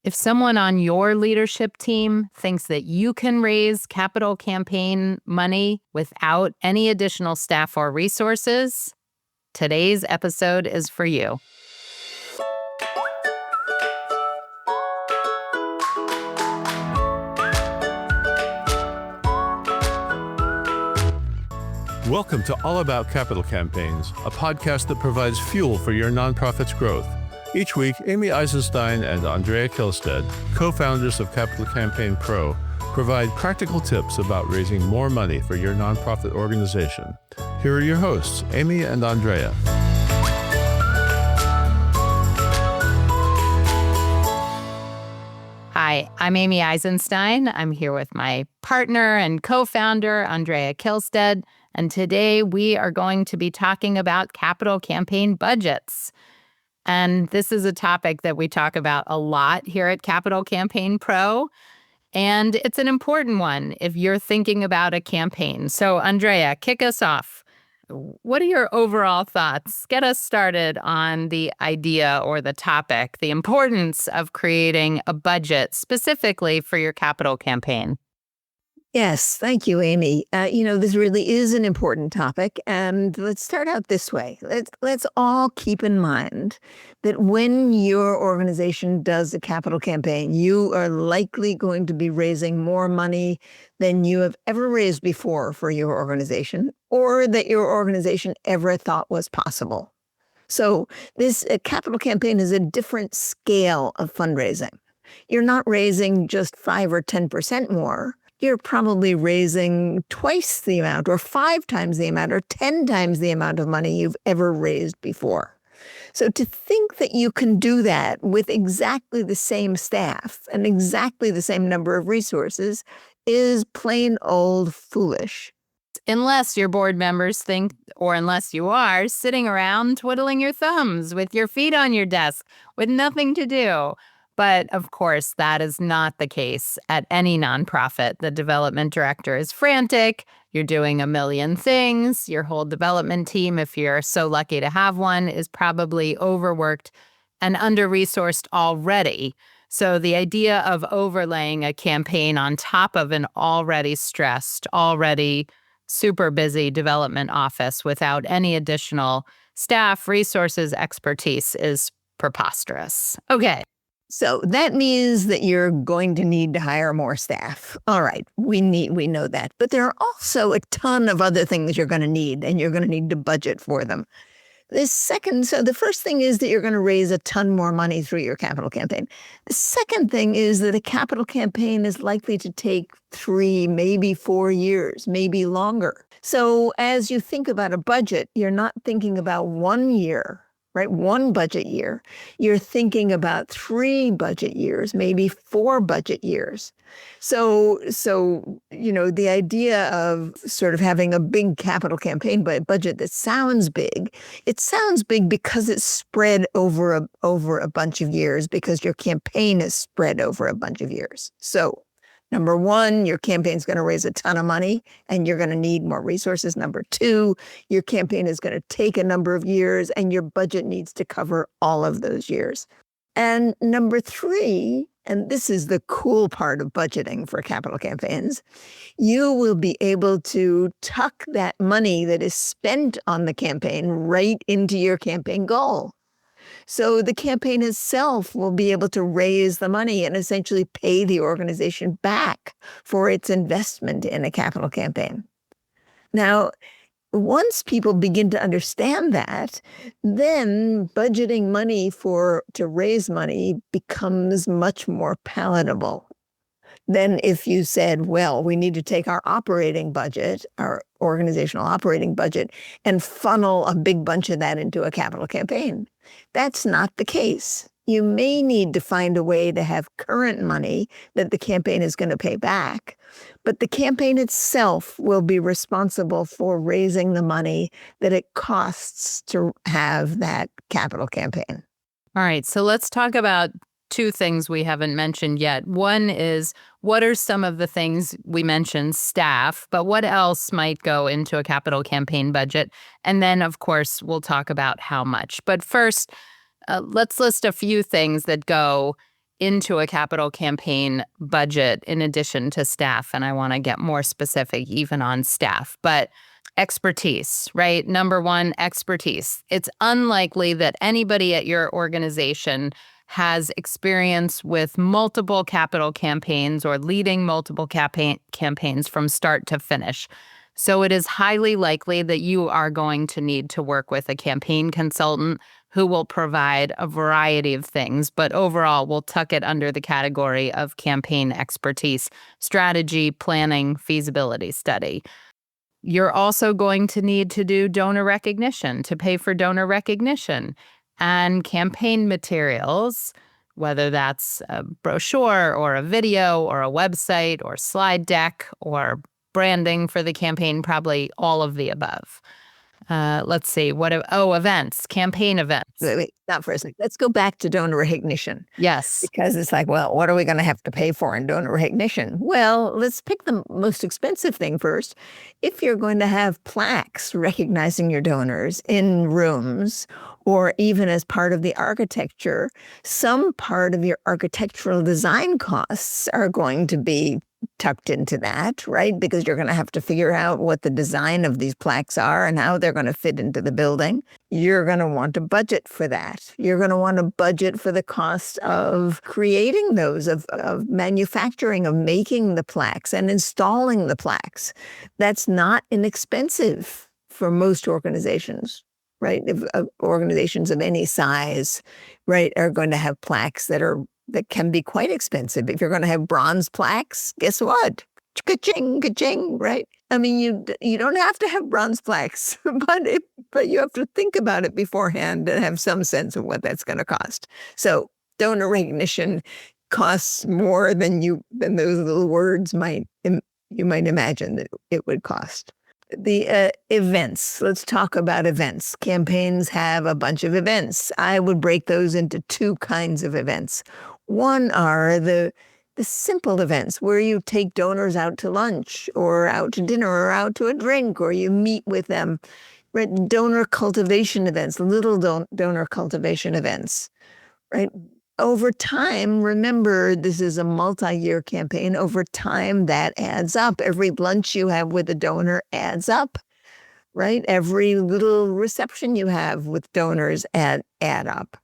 If someone on your leadership team thinks that you can raise capital campaign money without any additional staff or resources, today's episode is for you. Welcome to All About Capital Campaigns, a podcast that provides fuel for your nonprofit's growth. Each week, Amy Eisenstein and Andrea Kihlstedt, co-founders of Capital Campaign Pro, provide practical tips about raising more money for your nonprofit organization. Here are your hosts, Amy and Andrea. Hi, I'm Amy Eisenstein. I'm here with my partner and co-founder, Andrea Kihlstedt, and today we are going to be talking about capital campaign budgets. And this is a topic that we talk about a lot here at Capital Campaign Pro, and it's an important one if you're thinking about a campaign. So, Andrea, kick us off. What are your overall thoughts? Get us started on the idea or the topic, the importance of creating a budget specifically for your capital campaign. Yes, thank you, Amy. This really is an important topic, and let's start out this way. Let's all keep in mind that when your organization does a capital campaign, you are likely going to be raising more money than you have ever raised before for your organization, or that your organization ever thought was possible. So this capital campaign is a different scale of fundraising. You're not raising just 5 or 10% more. You're probably raising twice the amount or 5 times the amount or 10 times the amount of money you've ever raised before. So to think that you can do that with exactly the same staff and exactly the same number of resources is plain old foolish. Unless your board members think, or unless you are sitting around twiddling your thumbs with your feet on your desk with nothing to do. But of course, that is not the case at any nonprofit. The development director is frantic. You're doing a million things. Your whole development team, if you're so lucky to have one, is probably overworked and under-resourced already. So the idea of overlaying a campaign on top of an already stressed, already super busy development office without any additional staff, resources, expertise is preposterous. Okay. So that means that you're going to need to hire more staff. All right, we know that. But there are also a ton of other things you're going to need, and you're going to need to budget for them. So the first thing is that you're going to raise a ton more money through your capital campaign. The second thing is that a capital campaign is likely to take 3, maybe 4 years, maybe longer. So as you think about a budget, you're not thinking about 1 year, right? 1 budget year. You're thinking about 3 budget years, maybe 4 budget years. So the idea of sort of having a big capital campaign budget that sounds big, it sounds big because it's spread over a bunch of years, because your campaign is spread over a bunch of years. So number 1, your campaign's going to raise a ton of money and you're going to need more resources. Number 2, your campaign is going to take a number of years and your budget needs to cover all of those years. And number 3, and this is the cool part of budgeting for capital campaigns, you will be able to tuck that money that is spent on the campaign right into your campaign goal. So the campaign itself will be able to raise the money and essentially pay the organization back for its investment in a capital campaign. Now, once people begin to understand that, then budgeting money to raise money becomes much more palatable than if you said, well, we need to take our operating budget, our organizational operating budget, and funnel a big bunch of that into a capital campaign. That's not the case. You may need to find a way to have current money that the campaign is going to pay back, but the campaign itself will be responsible for raising the money that it costs to have that capital campaign. All right, so let's talk about 2 things we haven't mentioned yet. One is, what are some of the things we mentioned? Staff, but what else might go into a capital campaign budget? And then, of course, we'll talk about how much. But first, let's list a few things that go into a capital campaign budget in addition to staff. And I want to get more specific even on staff. But expertise, right? Number one, expertise. It's unlikely that anybody at your organization has experience with multiple capital campaigns or leading multiple campaigns from start to finish. So it is highly likely that you are going to need to work with a campaign consultant who will provide a variety of things, but overall we'll tuck it under the category of campaign expertise, strategy, planning, feasibility study. You're also going to need to do donor recognition, to pay for donor recognition and campaign materials, whether that's a brochure or a video or a website or slide deck or branding for the campaign, probably all of the above. Let's see. Events, campaign events. Wait, not for a second. Let's go back to donor recognition. Yes. Because it's like, well, what are we going to have to pay for in donor recognition? Well, let's pick the most expensive thing first. If you're going to have plaques recognizing your donors in rooms or even as part of the architecture, some part of your architectural design costs are going to be tucked into that, right? Because you're going to have to figure out what the design of these plaques are and how they're going to fit into the building. You're going to want to budget for that. You're going to want to budget for the cost of creating those, of manufacturing, of making the plaques and installing the plaques. That's not inexpensive for most organizations, right? If, organizations of any size, right, are going to have plaques that can be quite expensive. If you're going to have bronze plaques, guess what? Ka-ching, ka-ching, right? I mean, you don't have to have bronze plaques, but you have to think about it beforehand and have some sense of what that's going to cost. So donor recognition costs more than those little words you might imagine that it would cost. The events. Let's talk about events. Campaigns have a bunch of events. I would break those into two kinds of events. One are the simple events where you take donors out to lunch or out to dinner or out to a drink or you meet with them. Right? Donor cultivation events, little donor cultivation events, right? Over time, remember, this is a multi-year campaign. Over time, that adds up. Every lunch you have with a donor adds up, right? Every little reception you have with donors add up.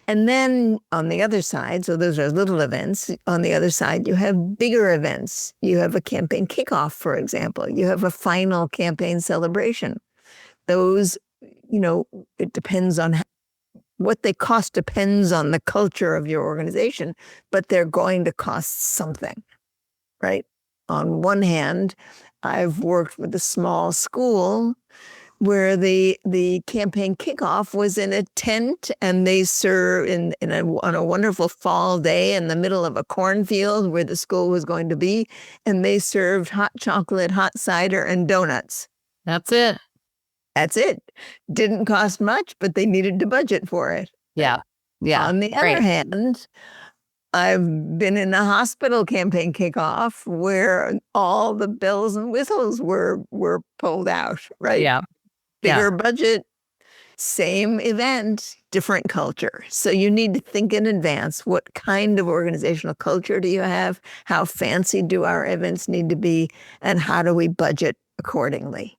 And then on the other side, so those are little events. On the other side, you have bigger events. You have a campaign kickoff, for example. You have a final campaign celebration. Those, it depends on what they cost depends on the culture of your organization, but they're going to cost something, right? On one hand, I've worked with a small school where the campaign kickoff was in a tent and they serve on a wonderful fall day in the middle of a cornfield where the school was going to be, and they served hot chocolate, hot cider, and donuts. That's it. That's it. Didn't cost much, but they needed to budget for it. Yeah. Yeah. On the other hand, I've been in a hospital campaign kickoff where all the bells and whistles were pulled out, right? Yeah. Bigger budget, same event, different culture. So you need to think in advance, what kind of organizational culture do you have? How fancy do our events need to be? And how do we budget accordingly?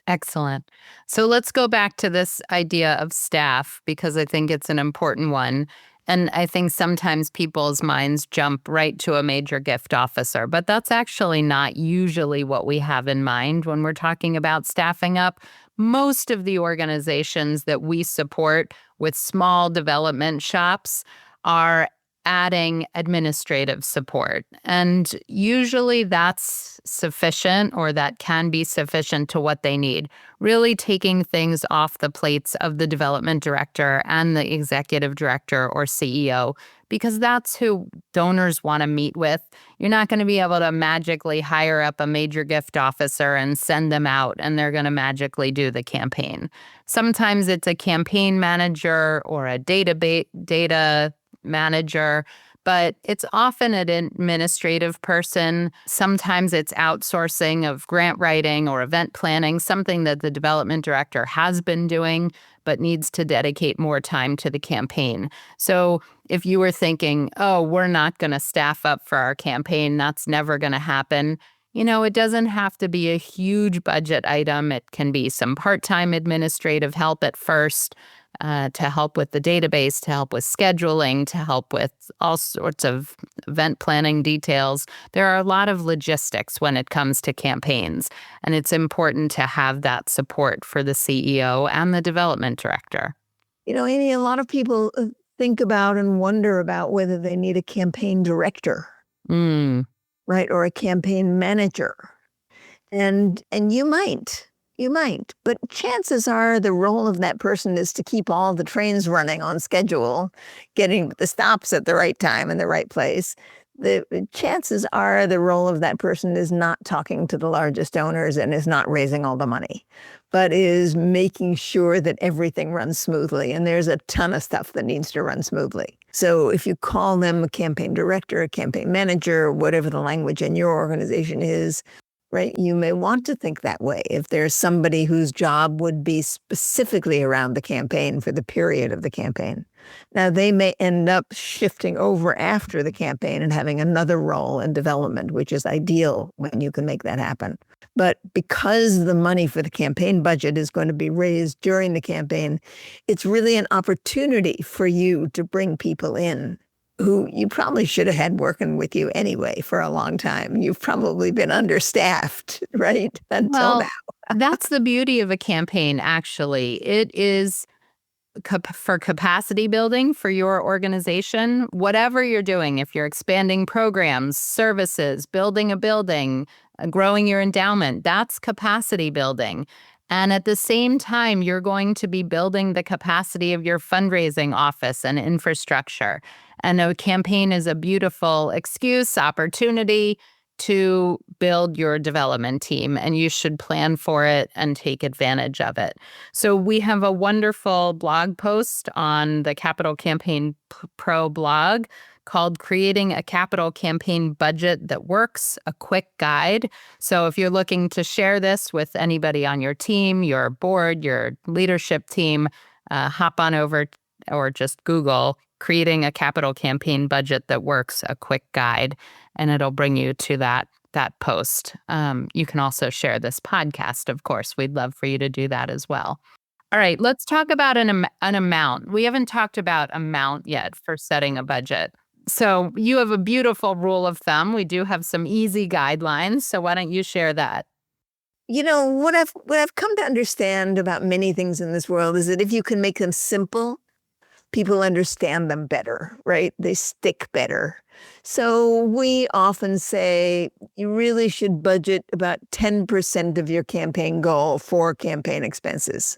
Excellent. So let's go back to this idea of staff, because I think it's an important one. And I think sometimes people's minds jump right to a major gift officer, but that's actually not usually what we have in mind when we're talking about staffing up. Most of the organizations that we support with small development shops are adding administrative support. And usually that's sufficient, or that can be sufficient to what they need. Really taking things off the plates of the development director and the executive director or CEO, because that's who donors want to meet with. You're not going to be able to magically hire up a major gift officer and send them out and they're going to magically do the campaign. Sometimes it's a campaign manager or a data manager, but it's often an administrative person. Sometimes it's outsourcing of grant writing or event planning, something that the development director has been doing but needs to dedicate more time to the campaign. So if you were thinking, oh, we're not going to staff up for our campaign, that's never going to happen. It doesn't have to be a huge budget item. It can be some part-time administrative help at first, to help with the database, to help with scheduling, to help with all sorts of event planning details. There are a lot of logistics when it comes to campaigns, and it's important to have that support for the CEO and the development director. Amy, a lot of people think about and wonder about whether they need a campaign director, right, or a campaign manager. And you might, but chances are the role of that person is to keep all the trains running on schedule, getting the stops at the right time in the right place. The chances are the role of that person is not talking to the largest donors and is not raising all the money, but is making sure that everything runs smoothly. And there's a ton of stuff that needs to run smoothly. So if you call them a campaign director, a campaign manager, whatever the language in your organization is, right, you may want to think that way. If there's somebody whose job would be specifically around the campaign for the period of the campaign. Now, they may end up shifting over after the campaign and having another role in development, which is ideal when you can make that happen. But because the money for the campaign budget is going to be raised during the campaign, it's really an opportunity for you to bring people in who you probably should have had working with you anyway for a long time. You've probably been understaffed, right? Until now. That's the beauty of a campaign, actually. It is for capacity building for your organization, whatever you're doing, if you're expanding programs, services, building a building, growing your endowment, that's capacity building. And at the same time, you're going to be building the capacity of your fundraising office and infrastructure. And a campaign is a beautiful opportunity to build your development team, and you should plan for it and take advantage of it. So we have a wonderful blog post on the Capital Campaign Pro blog called Creating a Capital Campaign Budget That Works, a quick guide. So if you're looking to share this with anybody on your team, your board, your leadership team, hop on over or just Google Creating a Capital Campaign Budget That Works, a quick guide, and it'll bring you to that post. You can also share this podcast, of course. We'd love for you to do that as well. All right, let's talk about an amount. We haven't talked about amount yet for setting a budget. So you have a beautiful rule of thumb. We do have some easy guidelines. So why don't you share that? What I've come to understand about many things in this world is that if you can make them simple, people understand them better, right? They stick better. So we often say you really should budget about 10% of your campaign goal for campaign expenses.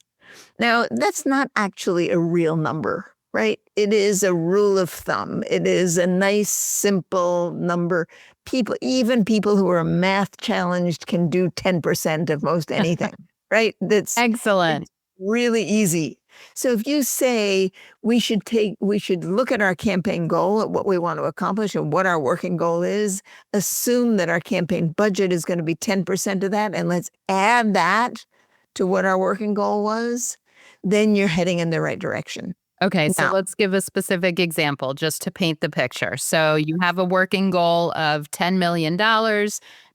Now, that's not actually a real number, right? It is a rule of thumb. It is a nice, simple number. Even people who are math challenged can do 10% of most anything, right? That's excellent. Really easy. So if you say we should look at our campaign goal, at what we want to accomplish and what our working goal is, assume that our campaign budget is going to be 10% of that, and let's add that to what our working goal was, then you're heading in the right direction. Okay, so let's give a specific example just to paint the picture. So you have a working goal of $10 million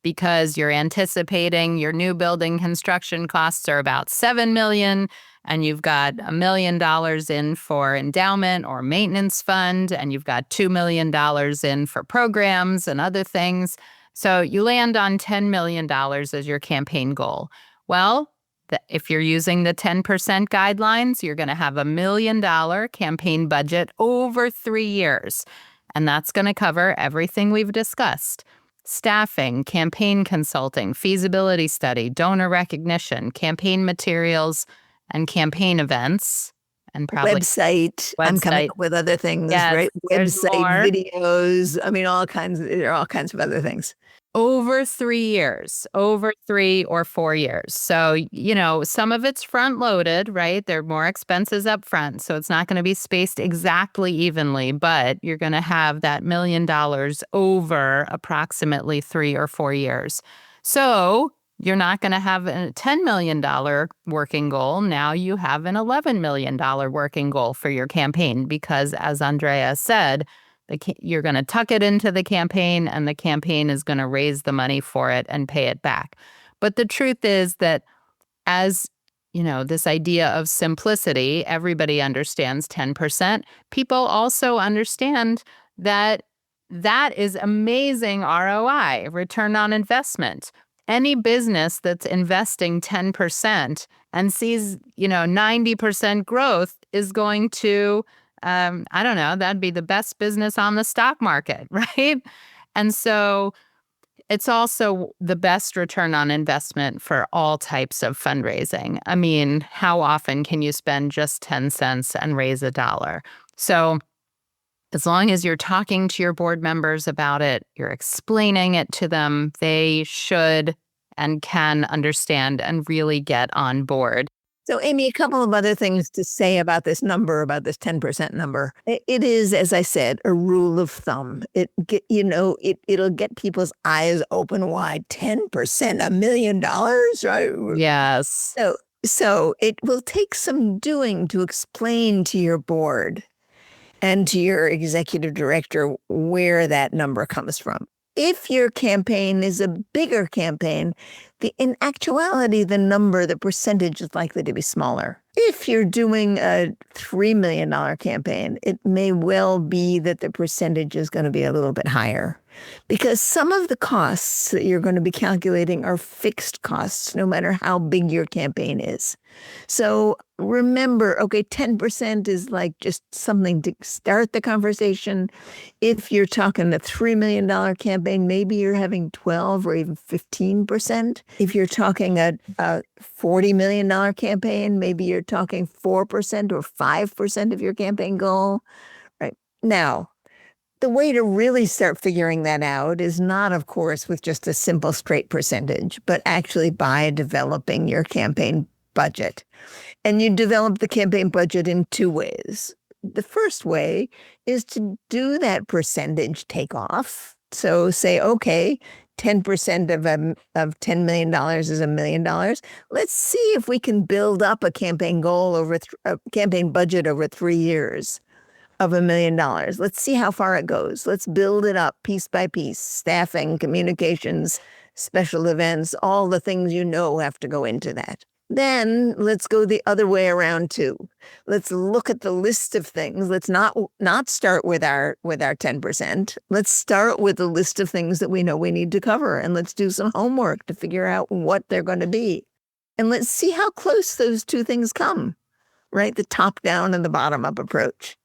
because you're anticipating your new building construction costs are about $7 million, and you've got $1 million in for endowment or maintenance fund, and you've got $2 million in for programs and other things. So you land on $10 million as your campaign goal. Well, if you're using the 10% guidelines, you're going to have $1 million campaign budget over 3 years. And that's going to cover everything we've discussed: staffing, campaign consulting, feasibility study, donor recognition, campaign materials, and campaign events. And probably website. I'm coming up with other things, right? Website, videos. I mean, there are all kinds of other things. Over 3 years, over 3 or 4 years. So, some of it's front loaded, right? There are more expenses up front. So it's not going to be spaced exactly evenly, but you're going to have that $1 million over approximately 3 or 4 years. So You're not going to have a $10 million working goal. Now you have an $11 million working goal for your campaign because, as Andrea said, you're going to tuck it into the campaign and the campaign is going to raise the money for it and pay it back. But the truth is that as this idea of simplicity, everybody understands 10%. People also understand that that is amazing ROI, return on investment. Any business that's investing 10% and sees, 90% growth is going to, I don't know, that'd be the best business on the stock market, right? And so it's also the best return on investment for all types of fundraising. I mean, how often can you spend just 10 cents and raise $1? So as long as you're talking to your board members about it, you're explaining it to them, they should and can understand and really get on board. So, Amy, a couple of other things to say about this number, about this 10% number. It is, as I said, a rule of thumb. It'll get people's eyes open wide. 10%, $1 million, right? Yes. So it will take some doing to explain to your board and to your executive director where that number comes from. If your campaign is a bigger campaign, in actuality, the percentage is likely to be smaller. If you're doing a $3 million campaign, it may well be that the percentage is going to be a little bit higher because some of the costs that you're going to be calculating are fixed costs, no matter how big your campaign is. So remember, 10% is like just something to start the conversation. If you're talking a $3 million campaign, maybe you're having 12 or even 15%. If you're talking a $40 million campaign, maybe you're talking 4% or 5% of your campaign goal. Right now, the way to really start figuring that out is not, of course, with just a simple straight percentage, but actually by developing your campaign budget. And you develop the campaign budget in two ways. The first way is to do that percentage takeoff. So say, okay, 10% of $10 million is $1 million. Let's see if we can build up a campaign goal a campaign budget over 3 years of $1 million. Let's see how far it goes. Let's build it up piece by piece, staffing, communications, special events, all the things have to go into that. Then let's go the other way around too. Let's look at the list of things. Let's not start with our 10%. Let's start with a list of things that we know we need to cover, and let's do some homework to figure out what they're going to be. And let's see how close those two things come, right? The top down and the bottom up approach.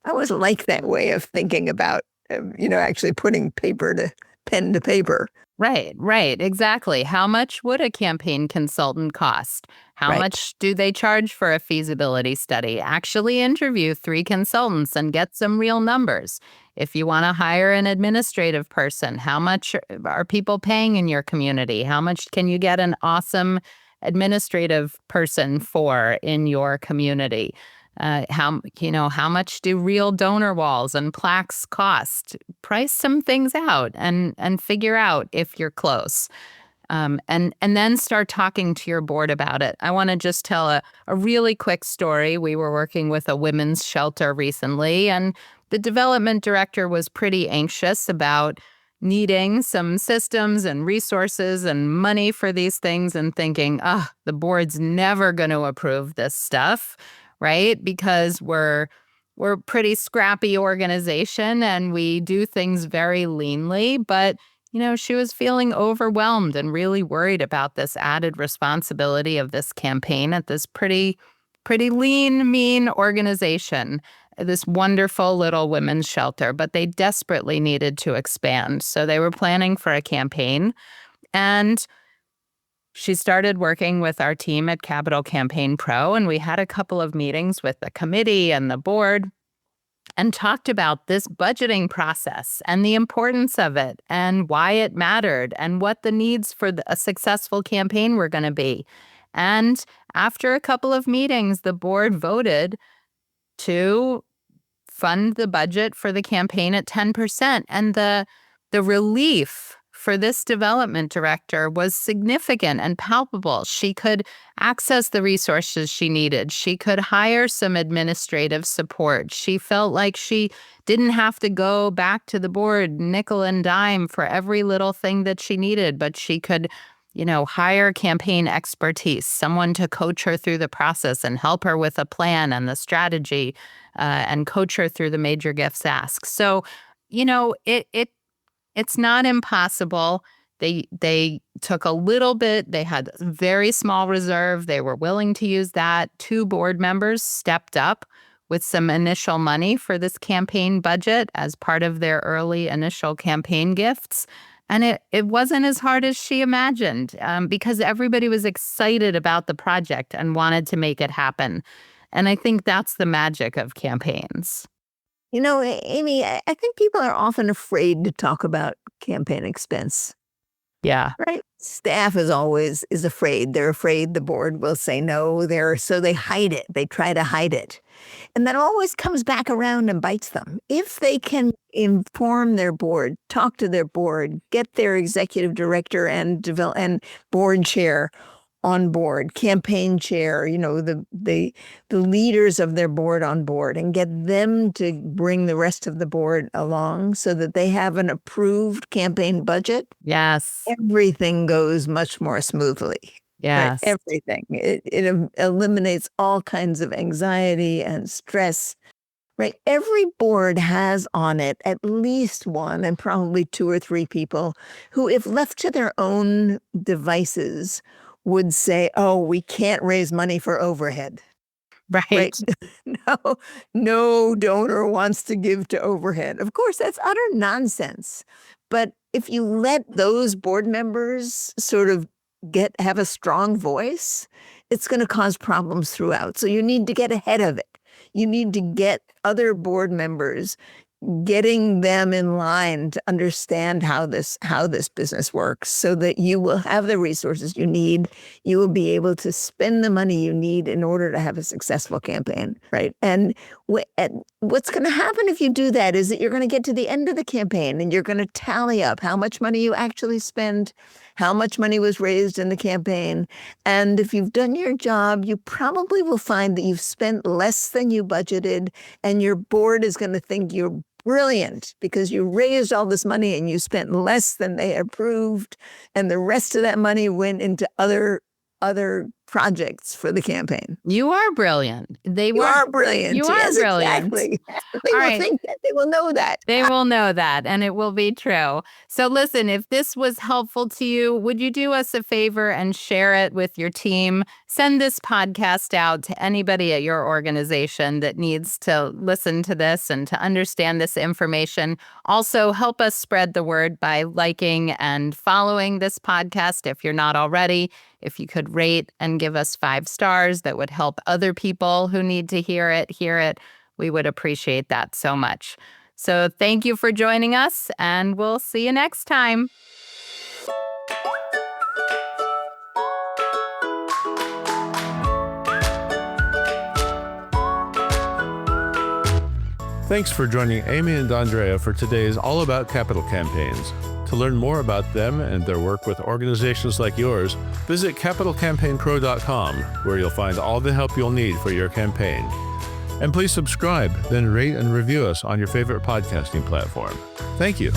I always like that way of thinking about, actually putting pen to paper. Right, exactly. How much would a campaign consultant cost? How much do they charge for a feasibility study? Actually interview 3 consultants and get some real numbers. If you want to hire an administrative person, how much are people paying in your community? How much can you get an awesome administrative person for in your community? How much do real donor walls and plaques cost? Price some things out and figure out if you're close. And then start talking to your board about it. I want to just tell a really quick story. We were working with a women's shelter recently, and the development director was pretty anxious about needing some systems and resources and money for these things and thinking, the board's never going to approve this stuff. Right? Because we're a pretty scrappy organization and we do things very leanly. But, she was feeling overwhelmed and really worried about this added responsibility of this campaign at this pretty lean, mean organization, this wonderful little women's shelter. But they desperately needed to expand. So they were planning for a campaign. And she started working with our team at Capital Campaign Pro, and we had a couple of meetings with the committee and the board and talked about this budgeting process and the importance of it and why it mattered and what the needs for a successful campaign were going to be. And after a couple of meetings, the board voted to fund the budget for the campaign at 10%. And the relief for this development director was significant and palpable. She could access the resources she needed. She could hire some administrative support. She felt like she didn't have to go back to the board nickel and dime for every little thing that she needed, but she could hire campaign expertise, someone to coach her through the process and help her with a plan and the strategy, and coach her through the major gifts asked. So, it's not impossible. They took a little bit. They had a very small reserve. They were willing to use that. 2 board members stepped up with some initial money for this campaign budget as part of their early initial campaign gifts. And it wasn't as hard as she imagined, because everybody was excited about the project and wanted to make it happen. And I think that's the magic of campaigns. Amy, I think people are often afraid to talk about campaign expense. Yeah. Right. Staff is afraid. They're afraid the board will say no. So they hide it. They try to hide it. And that always comes back around and bites them. If they can inform their board, talk to their board, get their executive director and board chair on board, campaign chair, the leaders of their board on board, and get them to bring the rest of the board along so that they have an approved campaign budget. Yes. Everything goes much more smoothly. Yes. Right? Everything. It eliminates all kinds of anxiety and stress. Right. Every board has on it at least one and probably 2 or 3 people who, if left to their own devices, would say, oh, we can't raise money for overhead. Right. No donor wants to give to overhead. Of course, that's utter nonsense. But if you let those board members sort of have a strong voice, it's going to cause problems throughout. So you need to get ahead of it. You need to get other board members, getting them in line to understand how this business works so that you will have the resources you need. You will be able to spend the money you need in order to have a successful campaign, right? And what's going to happen if you do that is that you're going to get to the end of the campaign and you're going to tally up how much money you actually spend, how much money was raised in the campaign. And if you've done your job, you probably will find that you've spent less than you budgeted, and your board is going to think you're brilliant because you raised all this money and you spent less than they approved, and the rest of that money went into other projects for the campaign. You are brilliant. You are brilliant. You are brilliant. Exactly. They will think that. They will know that. They will know that, and it will be true. So listen, if this was helpful to you, would you do us a favor and share it with your team? Send this podcast out to anybody at your organization that needs to listen to this and to understand this information. Also, help us spread the word by liking and following this podcast if you're not already. If you could rate and give us 5 stars, that would help other people who need to hear it. We would appreciate that so much. So thank you for joining us, and we'll see you next time. Thanks for joining Amy and Andrea for today's All About Capital Campaigns. To learn more about them and their work with organizations like yours, visit capitalcampaignpro.com, where you'll find all the help you'll need for your campaign. And please subscribe, then rate and review us on your favorite podcasting platform. Thank you.